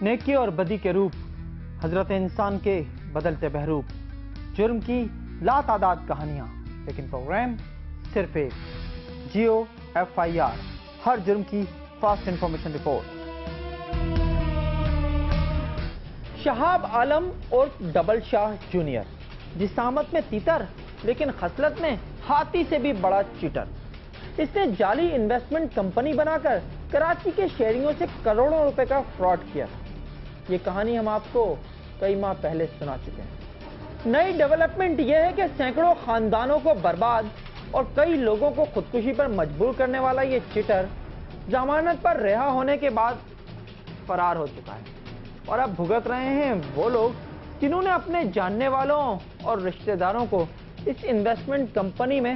नेकी और बदी के रूप, हजरत इंसान के बदलते बहरूप, जुर्म की लातादाद कहानियां, लेकिन प्रोग्राम सिर्फ एक, जियो FIR, हर जुर्म की फास्ट इंफॉर्मेशन रिपोर्ट। शहाब आलम और डबल शाह जूनियर, जिसामत में तीतर लेकिन खसलत में हाथी से भी बड़ा चीटर। इसने जाली इन्वेस्टमेंट कंपनी बनाकर कराची के शहरियों से करोड़ों रुपए का फ्रॉड किया। ये कहानी हम आपको कई माह पहले सुना चुके हैं। नई डेवलपमेंट यह है कि सैकड़ों खानदानों को बर्बाद और कई लोगों को खुदकुशी पर मजबूर करने वाला ये चिटर जमानत पर रिहा होने के बाद फरार हो चुका है और अब भुगत रहे हैं वो लोग जिन्होंने अपने जानने वालों और रिश्तेदारों को इस इन्वेस्टमेंट कंपनी में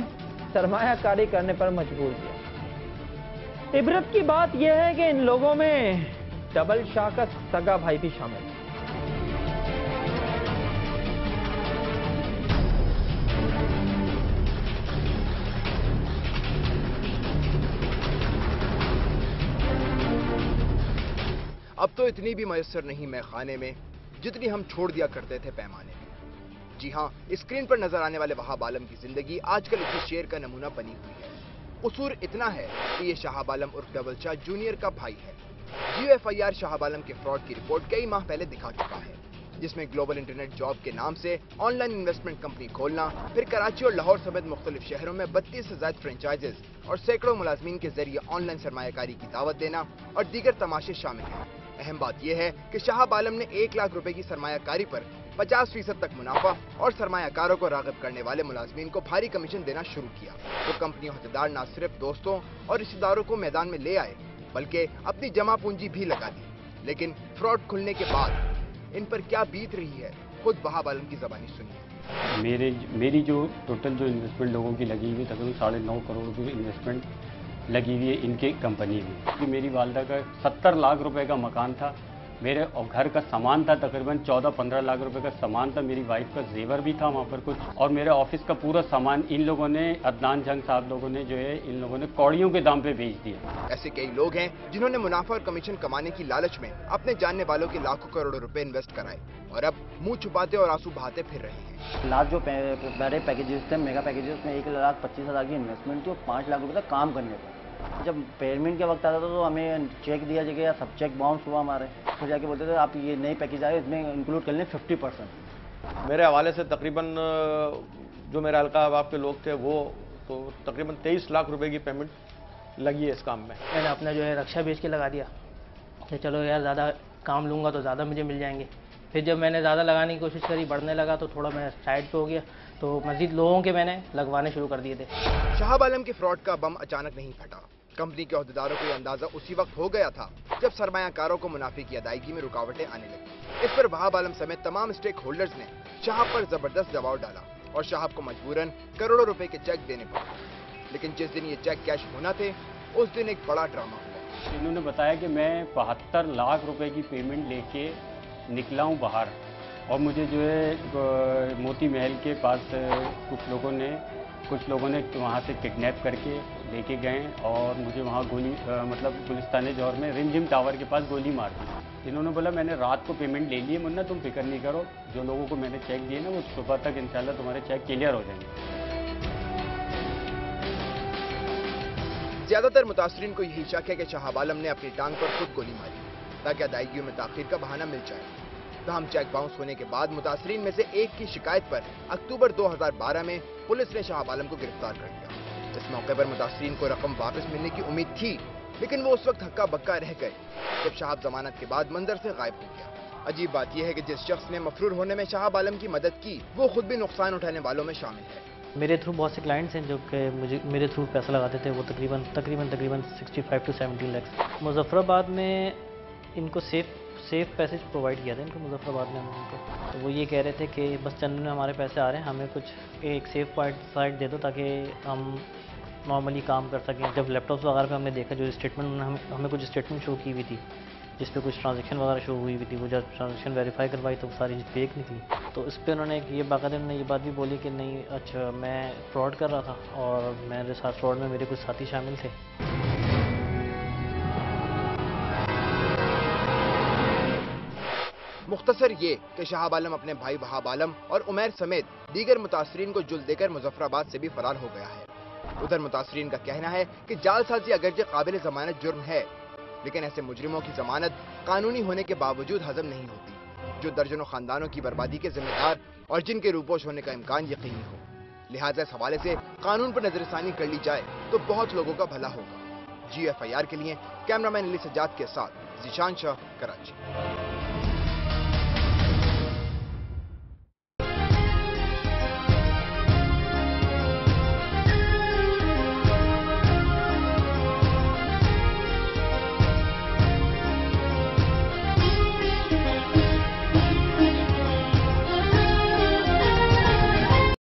सरमायाकारी करने पर मजबूर किया। इबरत की बात यह है कि इन लोगों में डबल शाह का सगा भाई भी शामिल है। अब तो इतनी भी मयसर नहीं मैं खाने में जितनी हम छोड़ दिया करते थे पैमाने में। जी हाँ, स्क्रीन पर नजर आने वाले वहाब आलम की जिंदगी आजकल इसी शेर का नमूना बनी हुई है। कसूर इतना है कि ये शहाब आलम उर्फ डबल शाह जूनियर का भाई है। जियो FIR शहाब आलम के फ्रॉड की रिपोर्ट कई माह पहले दिखा चुका है, जिसमें ग्लोबल इंटरनेट जॉब के नाम से ऑनलाइन इन्वेस्टमेंट कंपनी खोलना, फिर कराची और लाहौर समेत मुख्तलिफ शहरों में 32 से ज्यादा फ्रेंचाइजेज और सैकड़ों मुलाजमीन के जरिए ऑनलाइन सरमायाकारी की दावत देना और दीगर तमाशे शामिल हैं। अहम बात यह है कि शहाब आलम ने 1 लाख रुपए की सरमायाकारी पर 50% तक मुनाफा और सरमायाकारों को राग़िब करने वाले मुलाजमीन को भारी कमीशन देना शुरू किया। तो कंपनी अहदेदार न सिर्फ दोस्तों और रिश्तेदारों को मैदान में ले आए बल्कि अपनी जमा पूंजी भी लगा दी। लेकिन फ्रॉड खुलने के बाद इन पर क्या बीत रही है, खुद वहाब आलम की ज़बानी सुनिए। मेरी जो टोटल जो इन्वेस्टमेंट लोगों की लगी हुई तकरीबन 9.5 करोड़ रुपये की इन्वेस्टमेंट लगी हुई है इनके कंपनी में। कि मेरी वालदा का 70 लाख रुपए का मकान था, मेरे और घर का सामान था तकरीबन 14-15 लाख रुपए का सामान था, मेरी वाइफ का जेवर भी था वहाँ पर कुछ, और मेरे ऑफिस का पूरा सामान इन लोगों ने, अदनान जंग साहब लोगों ने जो है इन लोगों ने कौड़ियों के दाम पे बेच दिया। ऐसे कई लोग हैं जिन्होंने मुनाफा और कमीशन कमाने की लालच में अपने जानने वालों के लाखों करोड़ों रुपए इन्वेस्ट कराए और अब मुंह छुपाते और आंसू बहाते फिर रहे हैं। लास्ट जो बड़े पैकेजेस थे, मेगा पैकेजेस में 1,25,000 की इन्वेस्टमेंट थी और 5 लाख रुपए का काम करने का। जब पेमेंट के वक्त आता था तो हमें चेक दिया जाएगा, सब चेक बाउंस हुआ हमारे, फिर जाके बोलते थे आप ये नई पैकेज आए इसमें इंक्लूड कर लें 50%। मेरे हवाले से तकरीबन जो मेरा हल्का अब आपके लोग थे वो तो तकरीबन 23 लाख रुपए की पेमेंट लगी है इस काम में। मैंने अपना जो है रक्षा बेच के लगा दिया कि चलो यार ज़्यादा काम लूँगा तो ज़्यादा मुझे मिल जाएंगे। फिर जब मैंने ज़्यादा लगाने की कोशिश करी, बढ़ने लगा तो थोड़ा मैं साइड पे हो गया, तो मज़ीद लोगों के मैंने लगवाने शुरू कर दिए थे। शहाब आलम के फ्रॉड का बम अचानक नहीं फटा। कंपनी के अहदेदारों को यह अंदाजा उसी वक्त हो गया था जब सरमायाकारों को मुनाफे की अदायगी में रुकावटें आने लगी। इस पर वहाब आलम समेत तमाम स्टेक होल्डर्स ने शहाब पर जबरदस्त दबाव डाला और शहाब को मजबूरन करोड़ों रुपए के चेक देने पड़े। लेकिन जिस दिन ये चेक कैश होना थे उस दिन एक बड़ा ड्रामा हुआ। इन्होंने बताया कि मैं 72 लाख रुपए की पेमेंट लेके निकला हूँ बाहर, और मुझे जो है मोती महल के पास कुछ लोगों ने वहाँ से किडनैप करके लेके गए और मुझे वहाँ गोली मतलब गुलिस्तान जौहर में रिमझिम टावर के पास गोली मार दी। इन्होंने बोला मैंने रात को पेमेंट ले ली है मुन्ना, तुम फिक्र नहीं करो, जो लोगों को मैंने चेक दिए ना वो सुबह तक इंशाल्लाह तुम्हारे चेक क्लियर हो जाएंगे। ज्यादातर मुतासरीन को यही शक है कि शहाब आलम ने अपनी टांग पर खुद गोली मारी ताकि अदायगियों में ताखीर का बहाना मिल जाए। तमाम चेक बाउंस होने के बाद मुतासरीन में से एक की शिकायत पर अक्टूबर 2012 में पुलिस ने शहाब आलम को गिरफ्तार कर लिया। इस मौके पर मुतासरीन को रकम वापस मिलने की उम्मीद थी, लेकिन वो उस वक्त हक्का बक्का रह गए जब शहाब जमानत के बाद मंजर से गायब हो गया। अजीब बात यह है कि जिस शख्स ने मफरूर होने में शहाब आलम की मदद की वो खुद भी नुकसान उठाने वालों में शामिल है। मेरे थ्रू बहुत से क्लाइंट्स हैं जो कि मेरे थ्रू पैसा लगाते थे, वो तकरीबन 65 to 70 लाख। मुजफ्फराबाद में इनको सेफ पैसेज प्रोवाइड किया था इनको मुजफ्फराबाद में उनको, तो वो ये कह रहे थे कि बस चंद में हमारे पैसे आ रहे हैं, हमें कुछ एक सेफ साइड दे दो ताकि हम नॉर्मली काम कर सकें। जब लैपटॉप्स वगैरह पे हमने देखा जो स्टेटमेंट हमें कुछ स्टेटमेंट शो की हुई थी जिस पे कुछ ट्रांजैक्शन वगैरह शो हुई थी, वो जब ट्रांजैक्शन वेरीफाई करवाई तो सारी फेक निकली। तो इस पर उन्होंने ये बाकायदा उन्होंने ये बात भी बोली कि नहीं अच्छा मैं फ्रॉड कर रहा था और मेरे साथ फ्रॉड में मेरे कुछ साथी शामिल थे। मुख्तसर ये कि शहाब आलम अपने भाई वहाब आलम और उमैर समेत दीगर मुतासरीन को जुल्म देकर मुजफ्फराबाद से भी फरार हो गया है। उधर मुतासरीन का कहना है कि जालसाजी अगरचे काबिल जमानत जुर्म है, लेकिन ऐसे मुजरिमों की जमानत कानूनी होने के बावजूद हजम नहीं होती, जो दर्जनों खानदानों की बर्बादी के जिम्मेदार और जिनके रूपोश होने का इम्कान यकीनी हो। लिहाजा इस हवाले से कानून पर नजरसानी कर ली जाए तो बहुत लोगों का भला होगा। GFIR के लिए कैमरामैन अली सज्जाद के साथ जीशान शाह, कराची।